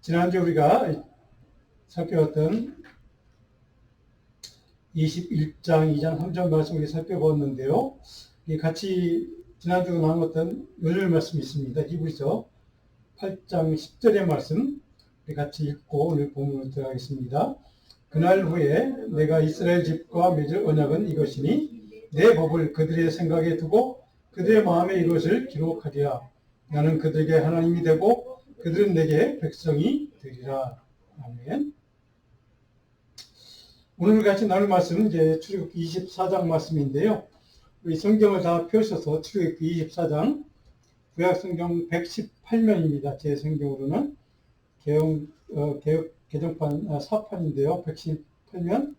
지난주 우리가 살펴봤던 21장, 2장, 3장 말씀을 살펴보았는데요. 같이 지난주 나눴던 요절 말씀이 있습니다. 히브리서 8장 10절의 말씀 같이 읽고 오늘 본문으로 들어가겠습니다. 그날 후에 내가 이스라엘 집과 맺을 언약은 이것이니 내 법을 그들의 생각에 두고 그들의 마음에 이것을 기록하리라. 나는 그들에게 하나님이 되고 그들은 내게 백성이 되리라. 아멘. 오늘 같이 나눌 말씀은 이제 출애굽기 24장 말씀인데요. 우리 성경을 다 펴셔서 출애굽기 24장 구약 성경 118면입니다. 제 성경으로는 개정판 4판인데요. 118면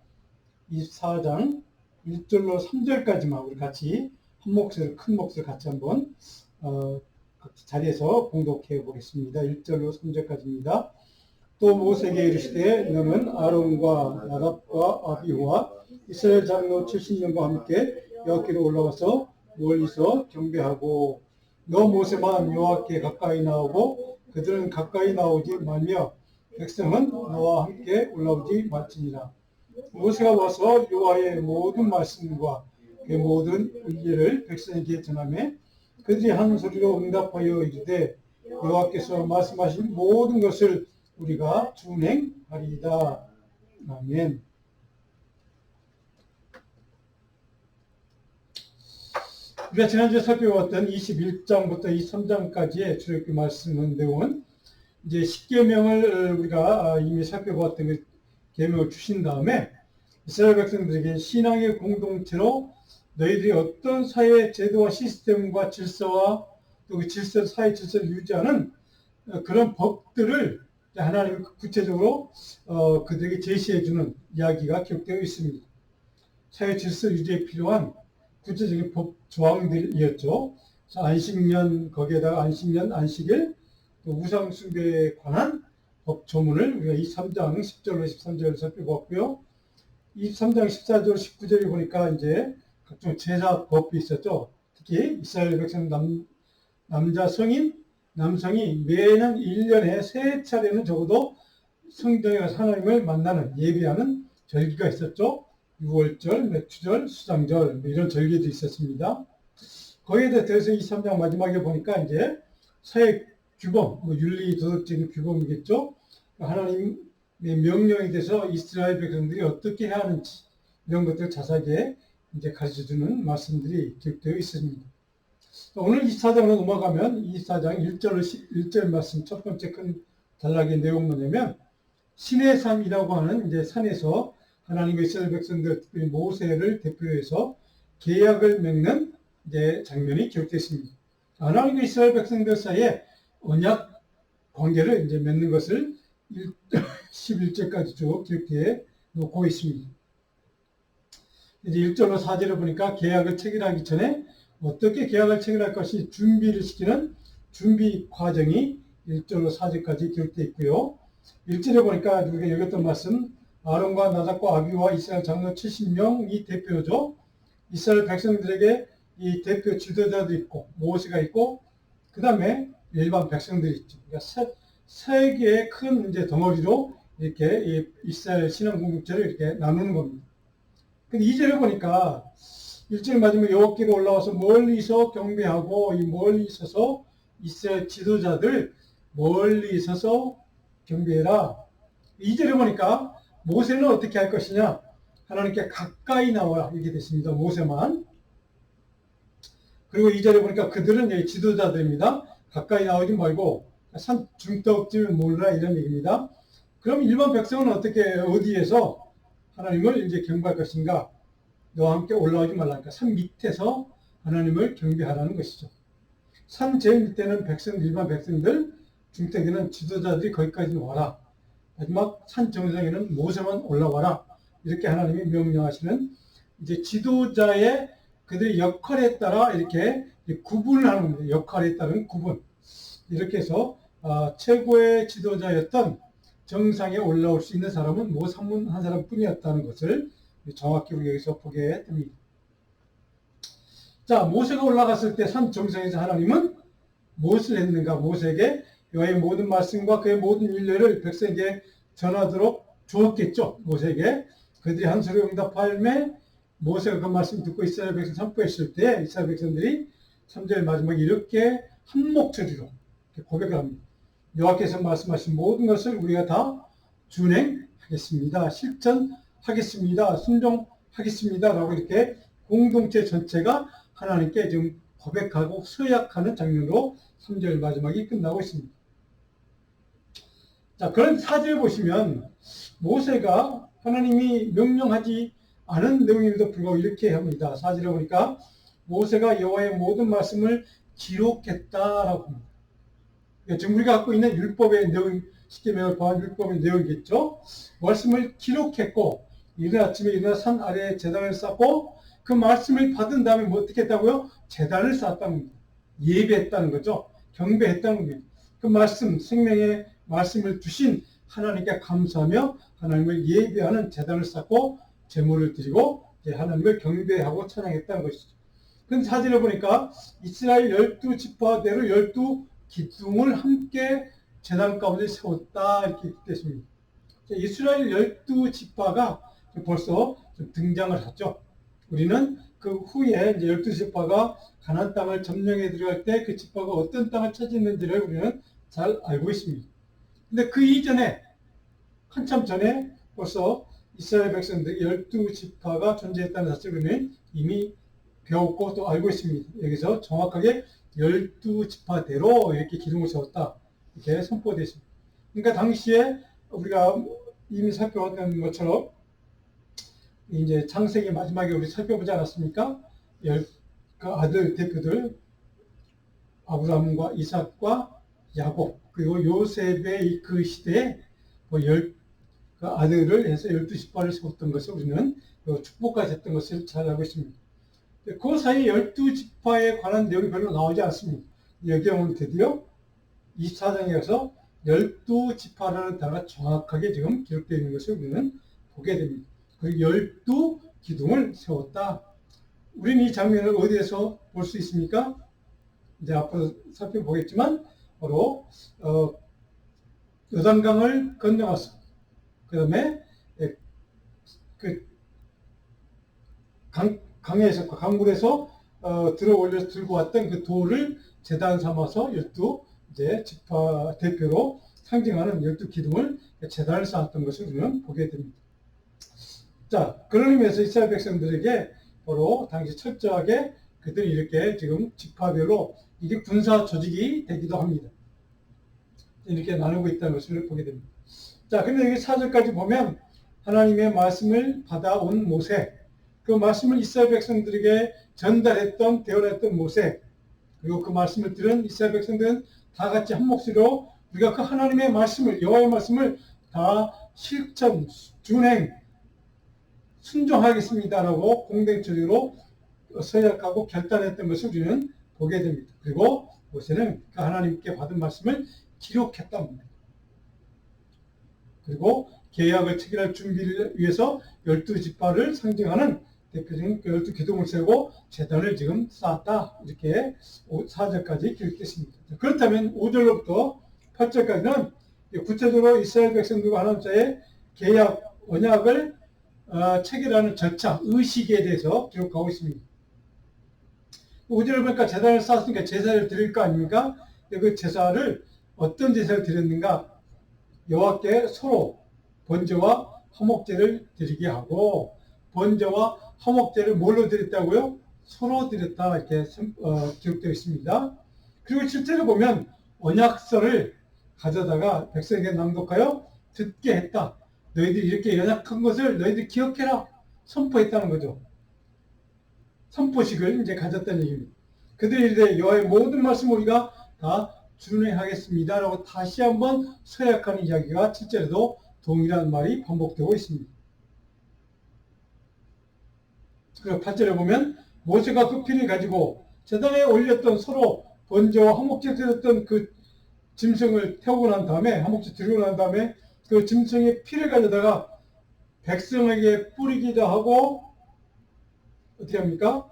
24장 1절로 3절까지만 우리 같이 한 목소리, 큰 목소리 같이 한번 자리에서 봉독해 보겠습니다. 1절로 3절까지입니다. 또 모세에게 이르시되 너는 아론과 나답과 아비후와 이스라엘 장로 70명과 함께 여호와께로 올라와서 멀리서 경배하고 너 모세만 여호와께 가까이 나오고 그들은 가까이 나오지 말며 백성은 너와 함께 올라오지 말지니라. 모세가 와서 여호와의 모든 말씀과 그 모든 의례를 백성에게 전하며 그들이 한 소리로 응답하여 이르되 여호와께서 말씀하신 모든 것을 우리가 준행하리이다. 아멘. 우리가 지난주에 살펴봤던 21장부터 23장까지의 출애굽기 말씀 내용은 이제 10계명을 우리가 이미 살펴봤던 그 계명을 주신 다음에 이스라엘 백성들에게 신앙의 공동체로 너희들이 어떤 사회 제도와 시스템과 질서와 또 그 질서, 사회 질서를 유지하는 그런 법들을 하나님이 구체적으로 그들에게 제시해주는 이야기가 기록되어 있습니다. 사회 질서 유지에 필요한 구체적인 법 조항들이었죠. 안식년, 거기에다가 안식년, 안식일, 또 우상숭배에 관한 법 조문을 우리가 23장 10절로 13절을 살펴봤고요. 23장 14절, 19절에 보니까 이제 각종 제사법이 있었죠. 특히 이스라엘 백성 남자 성인, 남성이 매년 1년에 3차례는 적어도 성전에 가서 하나님을 만나는, 예배하는 절기가 있었죠. 유월절, 맥주절, 수장절, 이런 절기도 있었습니다. 거기에 대해서 23장 마지막에 보니까 이제 사회 규범, 윤리 도덕적인 규범이겠죠. 하나님의 명령에 대해서 이스라엘 백성들이 어떻게 해야 하는지 이런 것들 자세하게 이제 가르쳐주는 말씀들이 기록되어 있습니다. 오늘 24장으로 넘어가면 24장 1절 말씀 첫 번째 큰 단락의 내용은 뭐냐면 신의 산이라고 하는 이제 산에서 하나님의 이스라엘 백성들, 특별히 모세를 대표해서 계약을 맺는 이제 장면이 기록되어 있습니다. 하나님과 이스라엘 백성들 사이에 언약 관계를 이제 맺는 것을 11절까지 쭉 기록해 놓고 있습니다. 이제 1절로 4절을 보니까 계약을 체결하기 전에 어떻게 계약을 체결할 것이 준비를 시키는 준비 과정이 1절로 4절까지 기록되어 있고요. 1절에 보니까 우리가 읽었던 말씀, 아론과 나답과 아비와 이스라엘 장로 70명이 대표죠. 이스라엘 백성들에게 이 대표 지도자들이 있고 모세가 있고 그 다음에 일반 백성들이 있죠. 그러니까 세 개의 큰 이제 덩어리로 이렇게 이스라엘 신앙 공동체를 이렇게 나누는 겁니다. 근데 2절에 보니까 1절 마지막에 여호와께로 올라와서 멀리서 경배하고 이 멀리 서서 이스라엘 지도자들 멀리 서서 경배해라. 2절에 보니까 모세는 어떻게 할 것이냐? 하나님께 가까이 나와라 이렇게 됐습니다. 모세만. 그리고 2절에 보니까 그들은 지도자들입니다. 가까이 나오지 말고 산 중턱쯤을 몰라 이런 얘기입니다. 그럼 일반 백성은 어디에서 하나님을 이제 경배할 것인가? 너와 함께 올라오지 말라니까 산 밑에서 하나님을 경배하라는 것이죠. 산 제일 밑에는 일반 백성들, 중턱에는 지도자들이 거기까지 와라. 마지막 산 정상에는 모세만 올라와라. 이렇게 하나님이 명령하시는 이제 지도자의 그들의 역할에 따라 이렇게 구분을 하는 겁니다. 역할에 따른 구분. 이렇게 해서 최고의 지도자였던 정상에 올라올 수 있는 사람은 모세 한 사람뿐이었다는 것을 정확히 우리 여기서 보게 됩니다. 자, 모세가 올라갔을 때 산 정상에서 하나님은 무엇을 했는가? 모세에게 여호와의 모든 말씀과 그의 모든 윤례를 백성에게 전하도록 주었겠죠. 모세에게. 그들이 한 소리 응답하며 모세가 그 말씀 듣고 이스라엘 백성 선포했을 때 이스라엘 백성들이 3절 마지막에 이렇게 한 목소리로 고백을 합니다. 여호와께서 말씀하신 모든 것을 우리가 다 준행하겠습니다. 실천하겠습니다. 순종하겠습니다. 라고 이렇게 공동체 전체가 하나님께 지금 고백하고 서약하는 장면으로 3절 마지막이 끝나고 있습니다. 자, 그런 4절 보시면 모세가 하나님이 명령하지 않은 내용임에도 불구하고 이렇게 합니다. 4절에 보니까 모세가 여호와의 모든 말씀을 기록했다라고 합니다. 지금 우리가 갖고 있는 율법의 내용, 쉽게 말해 율법의 내용이겠죠. 말씀을 기록했고 이른 아침에 일어나 산 아래에 제단을 쌓고 그 말씀을 받은 다음에 뭐 어떻게 했다고요? 제단을 쌓았다는 겁니다. 예배했다는 거죠. 경배했다는 겁니다. 그 말씀, 생명의 말씀을 주신 하나님께 감사하며 하나님을 예배하는 제단을 쌓고 제물을 드리고 하나님을 경배하고 찬양했다는 것이죠. 그런데 사진을 보니까 이스라엘 12지파대로 12기둥을 함께 제단 가운데 세웠다 이렇게 됐습니다. 이스라엘 12지파가 벌써 등장을 하죠. 우리는 그 후에 이제 12지파가 가나안 땅을 점령해 들어갈 때 그 지파가 어떤 땅을 차지했는지를 우리는 잘 알고 있습니다. 근데 그 이전에 한참 전에 벌써 이스라엘 백성들 12지파가 존재했다는 사실을 우리는 이미 배웠고 또 알고 있습니다. 여기서 정확하게 12지파대로 이렇게 기둥을 세웠다 이렇게 선포되어 있습니다. 그러니까 당시에 우리가 이미 살펴봤던 것처럼 이제 창세기 마지막에 우리 살펴보지 않았습니까? 그 아들 대표들 아브라함과 이삭과 야곱 그리고 요셉의 그 시대에 그 아들을 해서 12지파를 세웠던 것을 우리는 축복까지 했던 것을 잘 알고 있습니다. 그 사이 12지파에 관한 내용이 별로 나오지 않습니다. 여기는 드디어 24장에 가서 12지파라는 단어가 정확하게 지금 기록되어 있는 것을 우리는 보게 됩니다. 그리고 12기둥을 세웠다. 우리는 이 장면을 어디에서 볼 수 있습니까? 이제 앞으로 살펴보겠지만 바로 요단강을 건너가서 그 다음에 그 강에서 강물에서 들어 올려서 들고 왔던 그 돌을 제단 삼아서 12지파 대표로 상징하는 12기둥을 제단을 쌓았던 것을 우리는 보게 됩니다. 자, 그런 의미에서 이스라엘 백성들에게 바로 당시 철저하게 그들이 이렇게 지금 지파별로 이게 군사 조직이 되기도 합니다. 이렇게 나누고 있다는 것을 보게 됩니다. 자, 근데 여기 4절까지 보면 하나님의 말씀을 받아온 모세, 그 말씀을 이스라엘 백성들에게 전달했던, 대언했던 모세, 그리고 그 말씀을 들은 이스라엘 백성들은 다 같이 한 목소리로 우리가 그 하나님의 말씀을, 여호와의 말씀을 다 실천, 준행, 순종하겠습니다라고 공동체로 서약하고 결단했던 것을 우리는 보게 됩니다. 그리고 모세는 그 하나님께 받은 말씀을 기록했답니다. 그리고 계약을 체결할 준비를 위해서 12지파를 상징하는 대표적인 12기둥을 세우고 제단을 지금 쌓았다. 이렇게 4절까지 기록했습니다. 그렇다면 5절로부터 8절까지는 구체적으로 이스라엘 백성들과 하나님 사이의 계약, 언약을 체결하는 절차, 의식에 대해서 기록하고 있습니다. 5절을 보니까 제단을 쌓았으니까 제사를 드릴 거 아닙니까? 그 제사를 어떤 제사를 드렸는가? 여호와께 서로 번제와 화목제를 드리게 하고 번제와 화목제를 뭘로 드렸다고요? 서로 드렸다 이렇게 기록되어 있습니다. 그리고 실제로 보면 언약서를 가져다가 백성에게 낭독하여 듣게 했다. 너희들이 이렇게 연약한 것을 너희들이 기억해라. 선포했다는 거죠. 선포식을 이제 가졌다는 얘기입니다. 그들이 이제 여호와의 모든 말씀을 우리가 다 준행하겠습니다. 라고 다시 한번 서약하는 이야기가 7절에도 동일한 말이 반복되고 있습니다. 그리고 8절에 보면 모세가 그 피를 가지고 제단에 올렸던 서로 번제와 화목제 드렸던 그 짐승을 태우고 난 다음에 화목제 드리고 난 다음에 그 짐승의 피를 가져다가 백성에게 뿌리기도 하고 어떻게 합니까?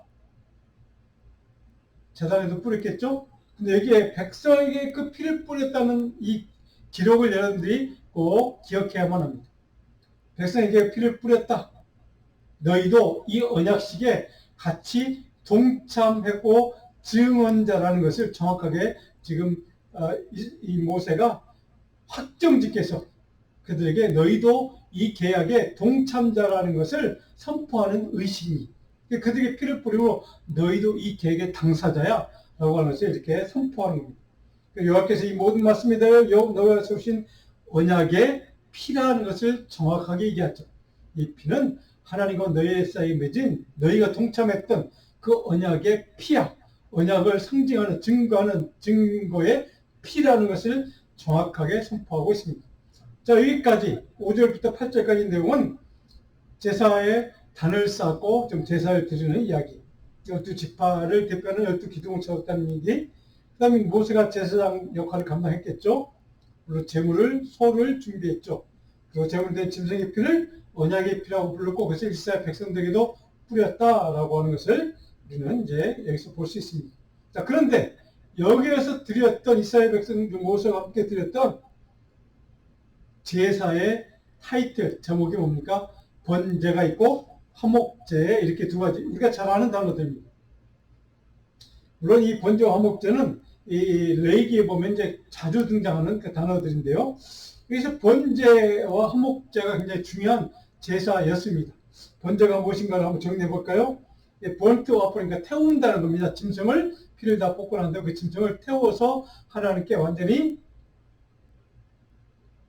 제단에도 뿌렸겠죠? 근데 여기에 백성에게 그 피를 뿌렸다는 이 기록을 여러분들이 꼭 기억해야만 합니다. 백성에게 피를 뿌렸다. 너희도 이 언약식에 같이 동참했고 증언자라는 것을 정확하게 지금 이 모세가 확정짓게서 그들에게 너희도 이 계약의 동참자라는 것을 선포하는 의식입니다. 그들에게 피를 뿌리고 너희도 이 계약의 당사자야 라고 하는 것을 이렇게 선포하는 겁니다. 여호와께서 이 모든 말씀에 대하여 너희가 세우신 언약의 피라는 것을 정확하게 얘기하죠. 이 피는 하나님과 너희 사이에 맺은 너희가 동참했던 그 언약의 피야. 언약을 상징하는 증거하는 증거의 피라는 것을 정확하게 선포하고 있습니다. 자, 여기까지 5절부터 8절까지 내용은 제사에 단을 쌓고 좀 제사를 드리는 이야기, 12지파를 대표하는 12기둥을 세웠다는 얘기, 그 다음에 모세가 제사장 역할을 감당했겠죠. 물론 제물을 소를 준비했죠. 그리고 제물된 짐승의 피를 언약의 피라고 불렀고 그것을 이스라엘 백성들에게도 뿌렸다라고 하는 것을 우리는 이제 여기서 볼 수 있습니다. 자, 그런데 여기에서 드렸던 이스라엘 백성들 모세가 함께 드렸던 제사의 타이틀 제목이 뭡니까? 번제가 있고 화목제 이렇게 두 가지 우리가 잘 아는 단어들입니다. 물론 이 번제와 화목제는 이 레위기에 보면 이제 자주 등장하는 그 단어들인데요. 여기서 번제와 화목제가 굉장히 중요한 제사였습니다. 번제가 무엇인가를 한번 정리해 볼까요? 번트 와퍼, 그러니까 태운다는 겁니다. 짐승을 피를 다 뽑고 난 다음에 그 짐승을 태워서 하나님께 완전히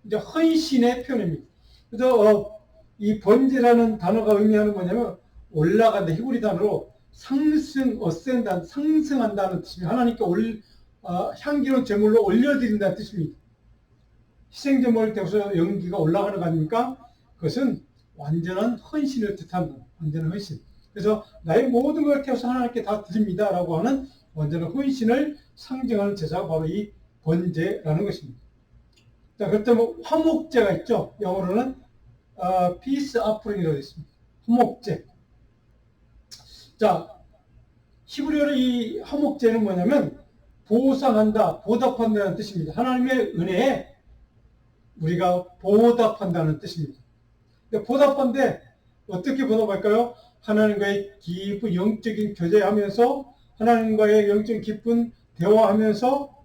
이제 헌신의 표현입니다. 그래서 이 번제라는 단어가 의미하는 뭐냐면 올라간다, 히브리 단어로 상승, 어센다, 상승한다는 뜻입니다. 하나님께 향기로운 제물로 올려드린다는 뜻입니다. 희생제물을 태워서 연기가 올라가는 거 아닙니까? 그것은 완전한 헌신을 뜻한다. 완전한 헌신. 그래서 나의 모든 걸 태워서 하나님께 다 드립니다 라고 하는 완전한 헌신을 상징하는 제사가 바로 이 번제라는 것입니다. 자, 그렇다면 화목제가 있죠. 영어로는 peace offering이라고 되어 있습니다. 화목제. 자, 히브리어로 이 화목제는 뭐냐면 보상한다, 보답한다는 뜻입니다. 하나님의 은혜에 우리가 보답한다는 뜻입니다. 보답한데 어떻게 보답할까요? 하나님과의 깊은 영적인 교제하면서 하나님과의 영적인 깊은 대화하면서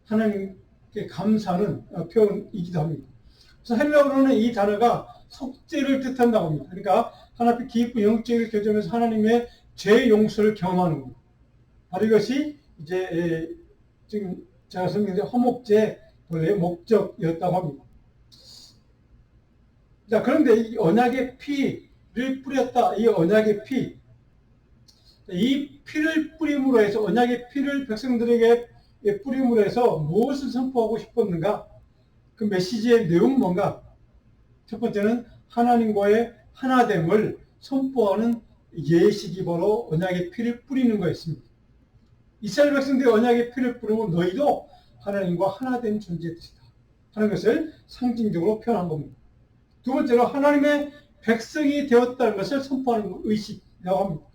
하나님께 감사하는 표현이기도 합니다. 그래서 헬라어로는 이 단어가 속죄를 뜻한다고 합니다. 그러니까 하나님께 깊은 영적인 교제하면서 하나님의 죄 용서를 경험하는 겁니다. 바로 이것이 이제 지금 제가 설명드린 화목제 본래의 목적이었다고 합니다. 자, 그런데 이 언약의 피를 뿌렸다. 이 언약의 피. 이 피를 뿌림으로 해서 언약의 피를 백성들에게 뿌림으로 해서 무엇을 선포하고 싶었는가? 그 메시지의 내용은 뭔가? 첫 번째는 하나님과의 하나됨을 선포하는 예식이 바로 언약의 피를 뿌리는 거였습니다. 이스라엘 백성들이 언약의 피를 뿌리면 너희도 하나님과 하나된 존재들이다 하는 것을 상징적으로 표현한 겁니다. 두 번째로 하나님의 백성이 되었다는 것을 선포하는 의식이라고 합니다.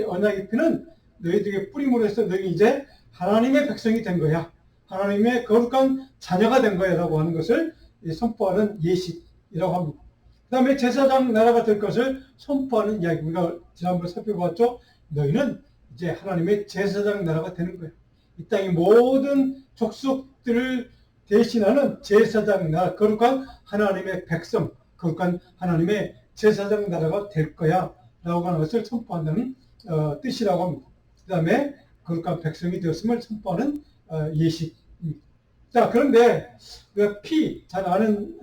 언약의 피는 너희들에게 뿌림으로 해서 너희 이제 하나님의 백성이 된 거야. 하나님의 거룩한 자녀가 된 거야 라고 하는 것을 선포하는 예식이라고 합니다. 그 다음에 제사장 나라가 될 것을 선포하는 이야기. 우리가 지난번에 살펴봤죠. 너희는 이제 하나님의 제사장 나라가 되는 거야. 이 땅의 모든 족속들을 대신하는 제사장 나라, 거룩한 하나님의 백성, 거룩한 하나님의 제사장 나라가 될 거야 라고 하는 것을 선포한다는 뜻이라고 합니다. 그 다음에 거룩한 백성이 되었음을 선포하는 예식입니다. 자, 그런데 피, 잘 아는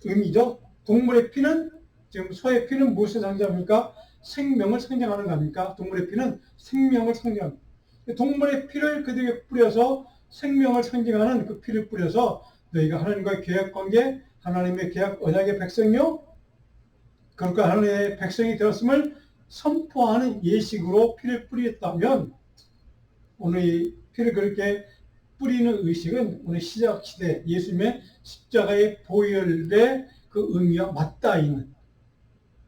의미죠. 동물의 피는, 지금 소의 피는 무엇을 상징합니까? 생명을 상징하는 거 아닙니까? 동물의 피는 생명을 상징합니다. 동물의 피를 그들에게 뿌려서 생명을 상징하는 그 피를 뿌려서 너희가 하나님과의 계약관계, 하나님의 계약 언약의 백성이요, 그러니까 하나님의 백성이 되었음을 선포하는 예식으로 피를 뿌렸다면 오늘 이 피를 그렇게 뿌리는 의식은 오늘 시작 시대 예수님의 십자가의 보혈의 그 의미와 맞닿아 있는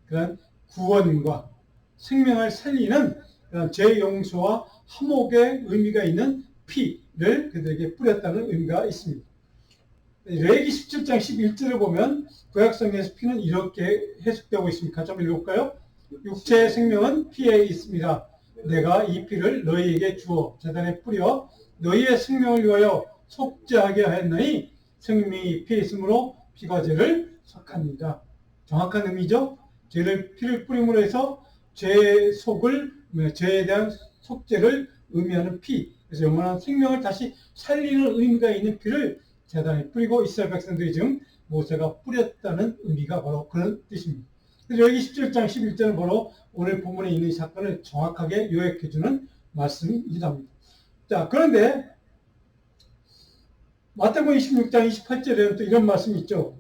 그런 구원과 생명을 살리는 그런 죄 용서와 화목의 의미가 있는 피를 그들에게 뿌렸다는 의미가 있습니다. 레위기 17장 11절을 보면 구약성경에서 피는 이렇게 해석되고 있습니다. 같이 한번 읽어볼까요? 육체의 생명은 피에 있습니다. 내가 이 피를 너희에게 주어 제단에 뿌려 너희의 생명을 위하여 속죄하게 하였나니 생명이 피에 있으므로 피가 죄를 속합니다. 정확한 의미죠. 피를 뿌림으로 해서 죄에 대한 속죄를 의미하는 피, 그래서 영원한 생명을 다시 살리는 의미가 있는 피를 제단에 뿌리고 이스라엘 백성들이 지금 모세가 뿌렸다는 의미가 바로 그런 뜻입니다. 그래서 여기 17장 11절은 바로 오늘 본문에 있는 이 사건을 정확하게 요약해주는 말씀이다. 자, 그런데 마태복음 26장 28절에는 또 이런 말씀이 있죠.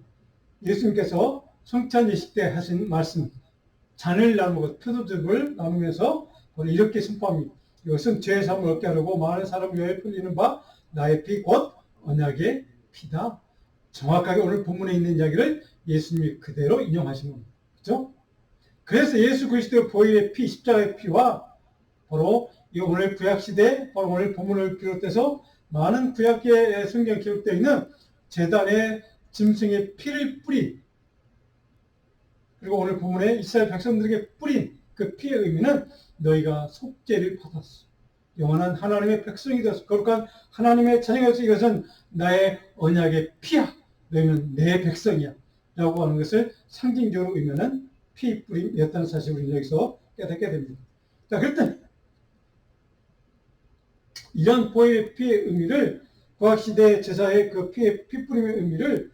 예수님께서 성찬 예식 때 하신 말씀, 잔을 나누고 포도즙을 나누면서 이렇게 선포합니다. 이것은 죄 사함을 얻게 하려고 많은 사람을 위하여 흘리는 바 나의 피 곧 언약의 피다. 정확하게 오늘 본문에 있는 이야기를 예수님이 그대로 인용하신 겁니다. 그렇죠? 그래서 예수 그리스도의 보혈의 피, 십자가의 피와 바로 이 오늘 구약시대, 바로 오늘 본문을 비롯해서 많은 구약의 성경에 기록되어 있는 제단의 짐승의 피를 뿌린, 그리고 오늘 본문에 이스라엘 백성들에게 뿌린 그 피의 의미는 너희가 속죄를 받았어. 영원한 하나님의 백성이 되었어. 거룩한 하나님의 자녀가 되었어. 이것은 나의 언약의 피야. 너희는 내 백성이야. 라고 하는 것을 상징적으로 의미하는 피 뿌림이었다는 사실을 우리는 여기서 깨닫게 됩니다. 자, 그랬더니 이런 보혈의 피의 의미를, 구약시대 제사의 그 피 뿌림의 의미를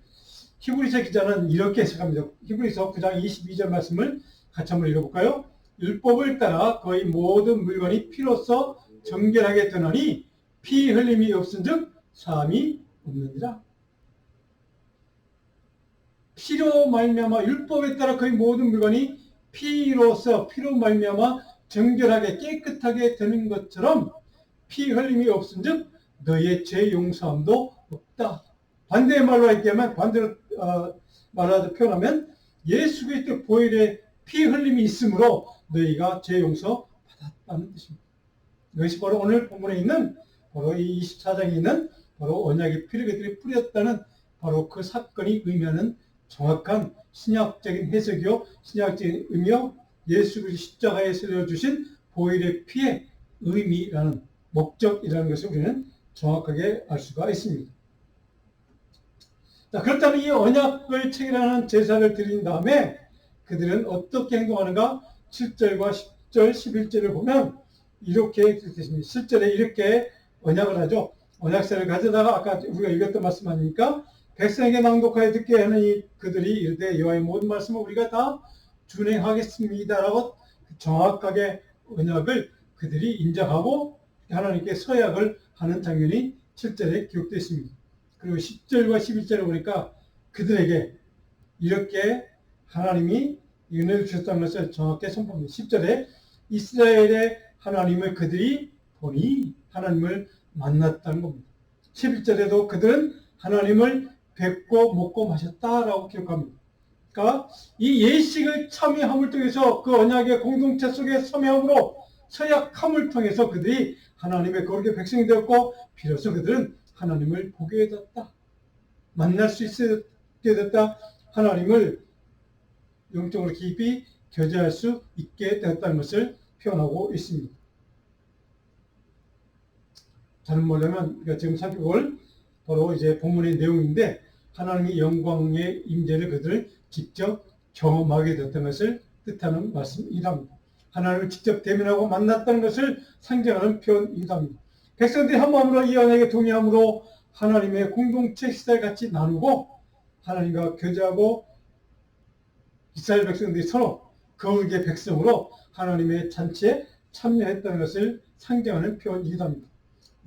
히브리서 기자는 이렇게 해석합니다. 히브리서 9장 22절 말씀을 같이 한번 읽어볼까요? 율법을 따라 거의 모든 물건이 피로써 정결하게 되나니 피 흘림이 없은즉 사함이 없느니라. 피로 말미암아, 율법에 따라 거의 모든 물건이 피로 말미암아 정결하게 깨끗하게 되는 것처럼 피 흘림이 없은즉 너희의 죄 용서함도 없다. 반대의 말로 하면, 반대로 말하자 표현하면 예수 그리스도의 보혈의 피 흘림이 있으므로 너희가 죄 용서 받았다는 뜻입니다. 이것이 바로 오늘 본문에 있는, 바로 이 24장에 있는 바로 언약의 피를 그들이 뿌렸다는 바로 그 사건이 의미하는 정확한 신약적인 해석이요, 신약적인 의미요, 예수 그리스도 십자가에 세워주신 보혈의 피의 의미라는, 목적이라는 것을 우리는 정확하게 알 수가 있습니다. 자, 그렇다면 이 언약을 체결하는 제사를 드린 다음에 그들은 어떻게 행동하는가? 7절과 10절, 11절을 보면 이렇게 뜻입니다. 7절에 이렇게 언약을 하죠. 언약서를 가져다가 아까 우리가 읽었던 말씀 아닙니까? 백성에게 낭독하여 듣게 하는 그들이 이르되 여호와의 모든 말씀을 우리가 다 준행하겠습니다라고 정확하게 언약을 그들이 인정하고 하나님께 서약을 하는 장면이 7절에 기록되어 있습니다. 그리고 10절과 11절을 보니까 그들에게 이렇게 하나님이 은혜를 주셨다는 것을 정확히 선포합니다. 10절에 이스라엘의 하나님을 그들이 보니 하나님을 만났다는 겁니다. 11절에도 그들은 하나님을 뵙고 먹고 마셨다라고 기록합니다. 그러니까 이 예식을 참여함을 통해서 그 언약의 공동체 속에 참여함으로 서약함을 통해서 그들이 하나님의 거룩의 백성이 되었고 비로소 그들은 하나님을 보게 됐다. 만날 수 있게 됐다. 하나님을 영적으로 깊이 교제할 수 있게 되었다는 것을 표현하고 있습니다. 다른 말로 하면 우리가 지금 살펴볼 바로 이제 본문의 내용인데 하나님의 영광의 임재를 그들을 직접 경험하게 됐다는 것을 뜻하는 말씀이랍니다. 하나님을 직접 대면하고 만났다는 것을 상징하는 표현이랍니다. 백성들이 한 마음으로 이 언약에 동의함으로 하나님의 공동체 식사를 같이 나누고 하나님과 교제하고 이스라엘 백성들이 서로 거룩의 백성으로 하나님의 잔치에 참여했다는 것을 상징하는 표현이랍니다.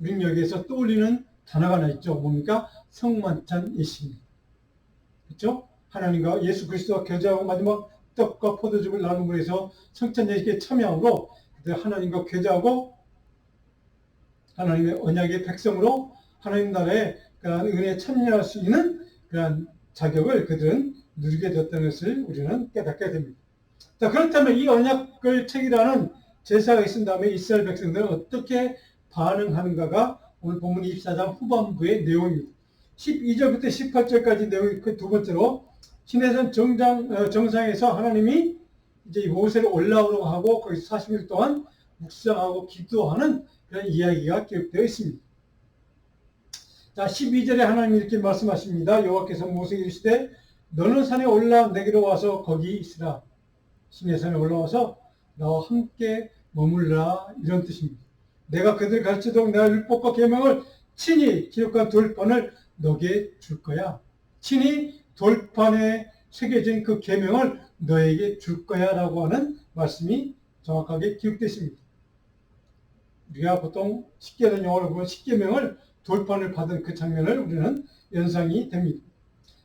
우리는 여기에서 떠올리는 단어가 하나 있죠. 뭡니까? 성만찬 예식입니다. 그렇죠? 하나님과 예수 그리스도와 교제하고 마지막 떡과 포도즙을 나눔으로 해서 성찬 예식에 참여함으로 그들 하나님과 교제하고 하나님의 언약의 백성으로 하나님 나라의 그러한 은혜에 참여할 수 있는 그러한 자격을 그들은 누리게 되었다는 것을 우리는 깨닫게 됩니다. 자, 그렇다면 이 언약을 체결하는 제사가 있은 다음에 이스라엘 백성들은 어떻게 반응하는가가 오늘 본문 24장 후반부의 내용입니다. 12절부터 18절까지 내용이 그 두 번째로 시내산 정상에서 하나님이 이제 모세를 올라오라고 하고 거기서 40일 동안 묵상하고 기도하는 그런 이야기가 기록되어 있습니다. 자, 12절에 하나님이 이렇게 말씀하십니다. 여호와께서 모세에게 이르시되 너는 산에 올라 내게로 와서 거기 있으라. 시내산에 올라와서 나와 함께 머물라, 이런 뜻입니다. 내가 그들 가르치도록 내가 율법과 계명을 친히 기록한 돌판을 너에게 줄 거야. 친히 돌판에 새겨진 그 계명을 너에게 줄 거야 라고 하는 말씀이 정확하게 기록되어 있습니다. 우리가 보통 십계명 용어로 보면 십계명을 돌판을 받은 그 장면을 우리는 연상이 됩니다.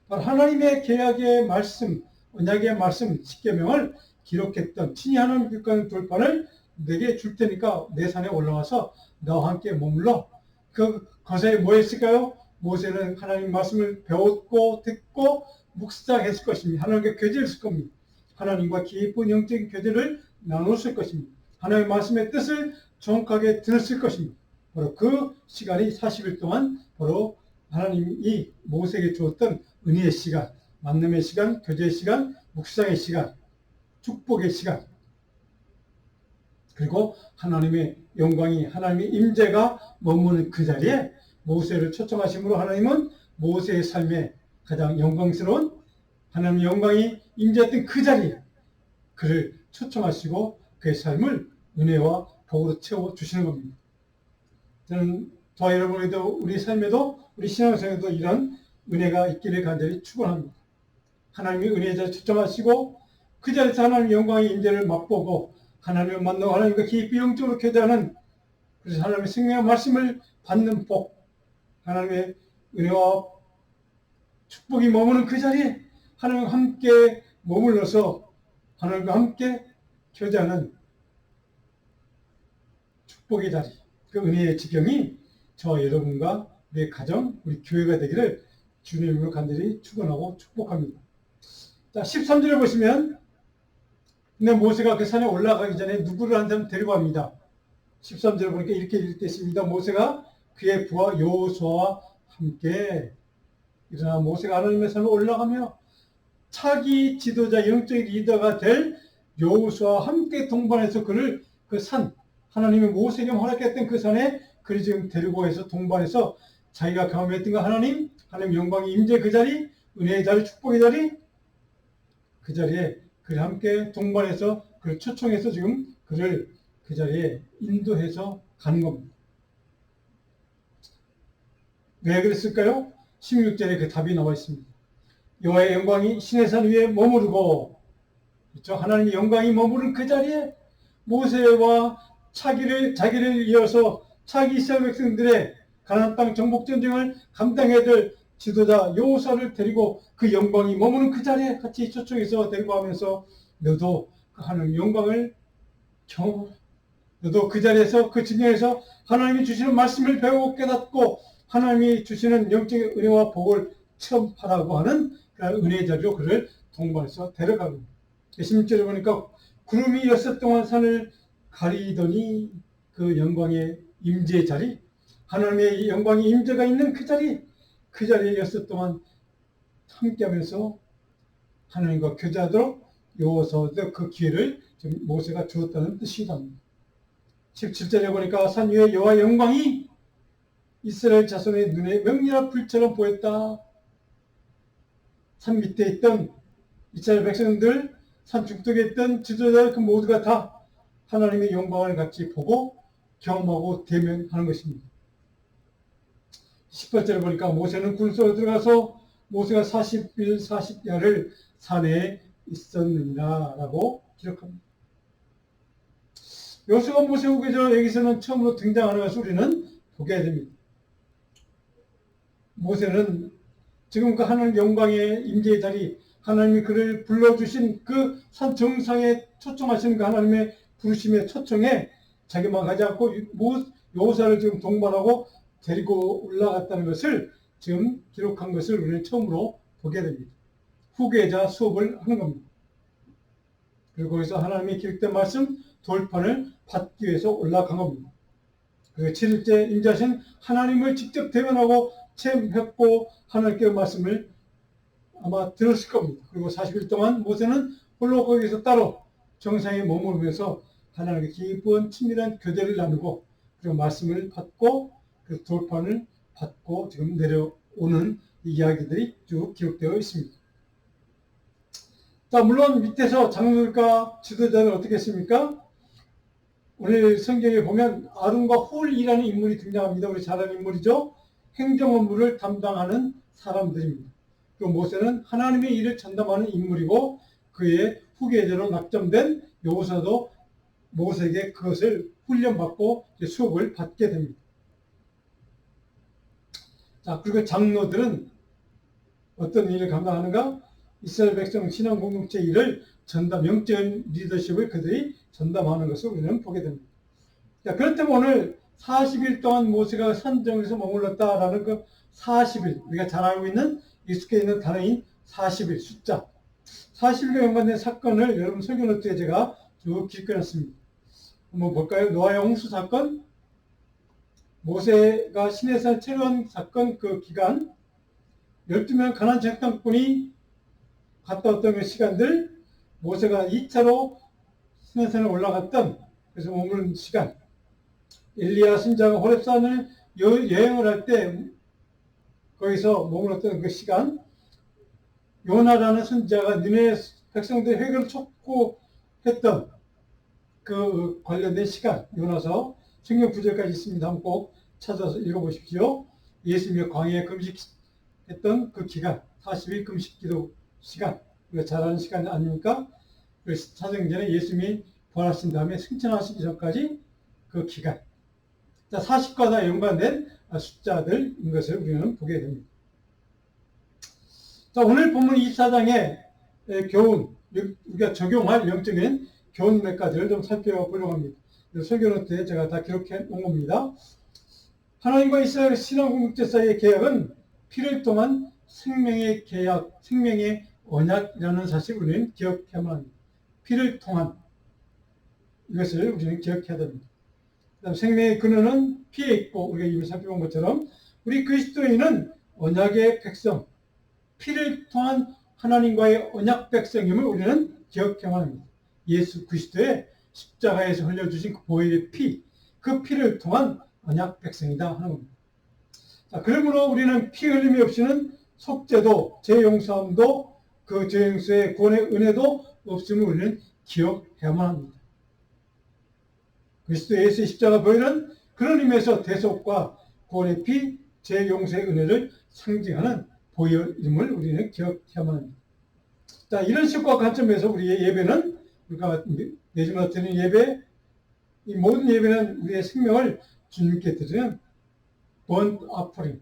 하나님의 계약의 말씀, 언약의 말씀, 십계명을 기록했던 친히 하나님 기록한 돌판을 내게 줄 테니까 내 산에 올라와서 나와 함께 머물러. 그 거사에 뭐 했을까요? 모세는 하나님 말씀을 배웠고 듣고 묵상했을 것입니다. 하나님과 교제를 했을 겁니다. 하나님과 깊은 영적인 교제를 나눴을 것입니다. 하나님의 말씀의 뜻을 정확하게 들었을 것입니다. 바로 그 시간이 40일 동안 바로 하나님이 모세에게 주었던 은혜의 시간, 만남의 시간, 교제의 시간, 묵상의 시간, 축복의 시간, 그리고 하나님의 영광이, 하나님의 임재가 머무는 그 자리에 모세를 초청하심으로 하나님은 모세의 삶에 가장 영광스러운 하나님의 영광이 임재했던 그 자리에 그를 초청하시고 그의 삶을 은혜와 복으로 채워주시는 겁니다. 저는 저와 여러분에도 우리 삶에도 우리 신앙생활에도 이런 은혜가 있기를 간절히 축원합니다. 하나님의 은혜의 자리에 초청하시고 그 자리에서 하나님의 영광의 임재를 맛보고 하나님을 만나고 하나님과 깊이 영적으로 교제하는, 그래서 하나님의 생명의 말씀을 받는 복, 하나님의 은혜와 축복이 머무는 그 자리에 하나님과 함께 머물러서 하나님과 함께 교제하는 축복의 자리, 그 은혜의 지경이 저와 여러분과 우리의 가정, 우리 교회가 되기를 주님으로 간절히 축원하고 축복합니다. 자, 13절에 보시면 근데 모세가 그 산에 올라가기 전에 누구를 한 사람 데리고 갑니다. 13절에 보니까 이렇게 읽겠습니다. 모세가 그의 부하 여호수아와 함께 일어나 모세가 하나님의 산에 올라가며 차기 지도자 영적인 리더가 될 여호수아와 함께 동반해서 그를 그 산, 하나님의 모세에게 허락했던 그 산에 그를 지금 데리고 해서 동반해서 자기가 경험했던 거 하나님 영광의 임재 그 자리, 은혜의 자리, 축복의 자리, 그 자리에 그를 함께 동반해서 그를 초청해서 지금 그를 그 자리에 인도해서 가는 겁니다. 왜 그랬을까요? 16절에 그 답이 나와 있습니다. 여호와의 영광이 시내산 위에 머무르고, 그렇죠? 하나님의 영광이 머무른 그 자리에 모세와 자기를 이어서 차기 이스라엘 백성들의 가나안 땅 정복 전쟁을 감당해야 될 지도자 여호수아를 데리고 그 영광이 머무는 그 자리에 같이 초청해서 데리고 가면서 너도 그 하나님의 영광을 경험하라. 너도 그 자리에서 그 진영에서 하나님이 주시는 말씀을 배우고 깨닫고 하나님이 주시는 영적인 은혜와 복을 체험하라고 하는 그 은혜의 자리로 그를 동반해서 데려가고, 16절에 보니까 구름이 엿새 동안 산을 가리더니 그 영광의 임재의 자리, 하나님의 영광의 임재가 있는 그 자리에 엿새 동안 함께하면서 하나님과 교제하도록 여호수아한테 그 기회를 지금 모세가 주었다는 뜻이랍니다. 17절에 보니까 산 위에 여호와의 영광이 이스라엘 자손의 눈에 명렬한 불처럼 보였다. 산 밑에 있던 이스라엘 백성들, 산 중턱에 있던 지도자들 그 모두가 다 하나님의 영광을 같이 보고 경험하고 대면하는 것입니다. 18절에 보니까 모세는 굴 속으로 들어가서 모세가 40일 40야를 산에 있었느니라 라고 기록합니다. 여호수아가 모세 후계자 여기서는 처음으로 등장하는 것을 우리는 보게 됩니다. 모세는 지금 그 하나님 영광의 임재의 자리, 하나님이 그를 불러주신 그 산 정상에 초청하시는 그 하나님의 부르심의 초청에 자기만 가지 않고 여호수아를 지금 동반하고 데리고 올라갔다는 것을 지금 기록한 것을 우리는 처음으로 보게 됩니다. 후계자 수업을 하는 겁니다. 그리고 거기서 하나님의 기록된 말씀 돌판을 받기 위해서 올라간 겁니다. 그리고 7일째 임자신 하나님을 직접 대면하고 체험했고 하나님께 말씀을 아마 들었을 겁니다. 그리고 40일 동안 모세는 홀로 거기서 따로 정상에 머무르면서 하나님께 깊은 친밀한 교제를 나누고 그리고 말씀을 받고 그 돌판을 받고 지금 내려오는 이야기들이 쭉 기록되어 있습니다. 자, 물론 밑에서 장로들과 지도자는 어떻게 했습니까? 오늘 성경에 보면 아론과 홀이라는 인물이 등장합니다. 우리 잘 아는 인물이죠. 행정 업무를 담당하는 사람들입니다. 그 모세는 하나님의 일을 전담하는 인물이고 그의 후계자로 낙점된 여호수아도 모세에게 그것을 훈련받고 수업을 받게 됩니다. 자, 그리고 장로들은 어떤 일을 감당하는가? 이스라엘 백성 신앙 공동체 일을 전담, 영적 리더십을 그들이 전담하는 것을 우리는 보게 됩니다. 자, 그렇다면 오늘 40일 동안 모세가 산정에서 머물렀다라는 그 40일, 우리가 잘 알고 있는 익숙해 있는 단어인 40일 숫자, 40일과 연관된 사건을 여러분 설교 노트에 제가 쭉 기록해놨습니다. 한번 볼까요? 노아의 홍수 사건, 모세가 시내산 체류한 사건 그 기간, 12명 가나안 정탐꾼이 갔다 왔던 그 시간들, 모세가 2차로 시내산에 올라갔던 그래서 머무른 시간, 엘리야 선지자가 호렙산을 여행을 할 때 거기서 머물렀던 그 시간, 요나라는 선지자가 니네 백성들의 회개를 촉구했던 그 관련된 시간, 요나서 성경 구절까지 있습니다. 한번 꼭 찾아서 읽어보십시오. 예수님이 광야에 금식했던 그 기간, 40일 금식기도 시간, 우리가 잘 아는 시간 아닙니까? 그 사정전에 예수님이 부활하신 다음에 승천하시기 전까지 그 기간. 자, 40과 다 연관된 숫자들인 것을 우리는 보게 됩니다. 자, 오늘 본문 24장의 교훈, 우리가 적용할 영적인 교훈 몇 가지를 좀 살펴보려고 합니다. 설교노트에 제가 다 기록해 놓은 겁니다. 하나님과 이스라엘 신앙 공동체 사이의 계약은 피를 통한 생명의 계약, 생명의 언약이라는 사실을 우리는 기억해야만 합니다. 피를 통한 이것을 우리는 기억해야 됩니다. 그다음 생명의 근원은 피에 있고 우리가 이미 살펴본 것처럼 우리 그리스도인은 언약의 백성, 피를 통한 하나님과의 언약 백성임을 우리는 기억해야만 합니다. 예수 그리스도의 십자가에서 흘려주신 그 보혈의 피, 그 피를 통한 언약 백성이다 하는 겁니다. 자, 그러므로 우리는 피 흘림이 없이는 속죄도, 죄 용서함도, 그 죄 용서의 구원의 은혜도 없음을 우리는 기억해야만 합니다. 그리스도 예수의 십자가 보혈은 그런 의미에서 대속과 구원의 피, 죄 용서의 은혜를 상징하는 보혈임을 우리는 기억해야만 합니다. 자, 이런 식과 관점에서 우리의 예배는 우리가 매주마다 드리는 예배, 이 모든 예배는 우리의 생명을 주님께 드리는 burnt offering,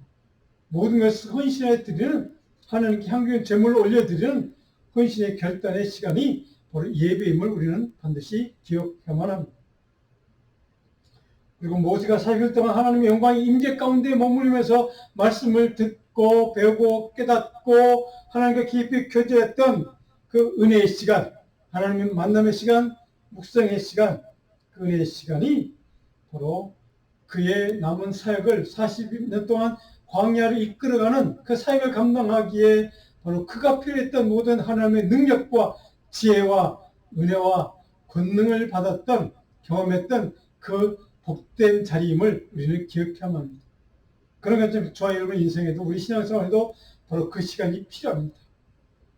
모든 것을 헌신해 드리는 하나님께 향기의 제물을 올려드리는 헌신의 결단의 시간이 바로 예배임을 우리는 반드시 기억해야만 합니다. 그리고 모세가 40일 동안 하나님의 영광의 임재 가운데 머무르면서 말씀을 듣고 배우고 깨닫고 하나님과 깊이 교제했던 그 은혜의 시간, 하나님의 만남의 시간, 묵상의 시간, 그 은혜의 시간이 바로 그의 남은 사역을 40년 동안 광야를 이끌어가는 그 사역을 감당하기에 바로 그가 필요했던 모든 하나님의 능력과 지혜와 은혜와 권능을 받았던, 경험했던 그 복된 자리임을 우리는 기억해야만 합니다. 그런 관점에서 저와 여러분 인생에도 우리 신앙생활에도 바로 그 시간이 필요합니다.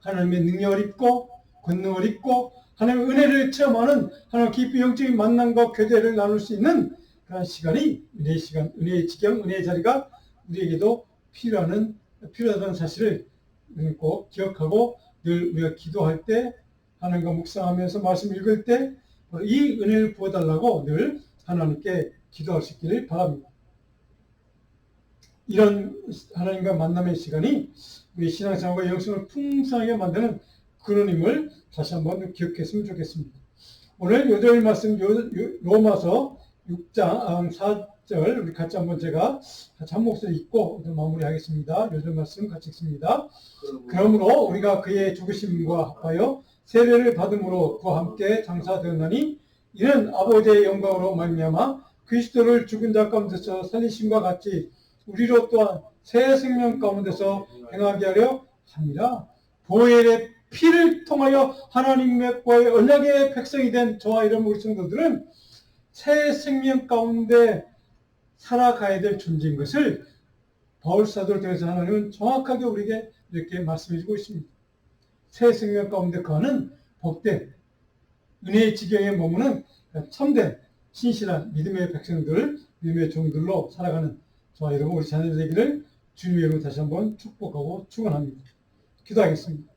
하나님의 능력을 입고 권능을 입고 하나님의 은혜를 체험하는 하나님 깊이 영적인 만남과 교제를 나눌 수 있는 그런 시간이 은혜의 시간, 은혜의 지경, 은혜의 자리가 우리에게도 필요하다는 사실을 우리는 꼭 기억하고 늘 우리가 기도할 때 하나님과 묵상하면서 말씀 읽을 때 이 은혜를 부어달라고 늘 하나님께 기도할 수 있기를 바랍니다. 이런 하나님과 만남의 시간이 우리 신앙생활과 영성을 풍성하게 만드는 그런 힘을 다시 한번 기억했으면 좋겠습니다. 오늘 요절 말씀 로마서 6장 4절 우리 같이 한번 제가 같이 한 목소리 읽고 마무리하겠습니다. 요절 말씀 같이 읽습니다. 그러므로 우리가 그의 죽으심과 합하여 세례를 받음으로 그와 함께 장사되었나니 이는 아버지의 영광으로 말미암아 그리스도를 죽은 자 가운데서 살리심과 같이 우리로 또한 새 생명 가운데서 행하게 하려 함이라. 보혈의 피를 통하여 하나님과의 언약의 백성이 된 저와 이런 우리 성도들은 새 생명 가운데 살아가야 될 존재인 것을 바울 사도를 통해서 하나님은 정확하게 우리에게 이렇게 말씀해 주고 있습니다. 새 생명 가운데 거하는 복된 은혜의 지경에 머무는 참된 신실한 믿음의 백성들, 믿음의 종들로 살아가는 저와 여러분 우리 자녀들 되기를 주님의 이름으로 다시 한번 축복하고 축원합니다. 기도하겠습니다.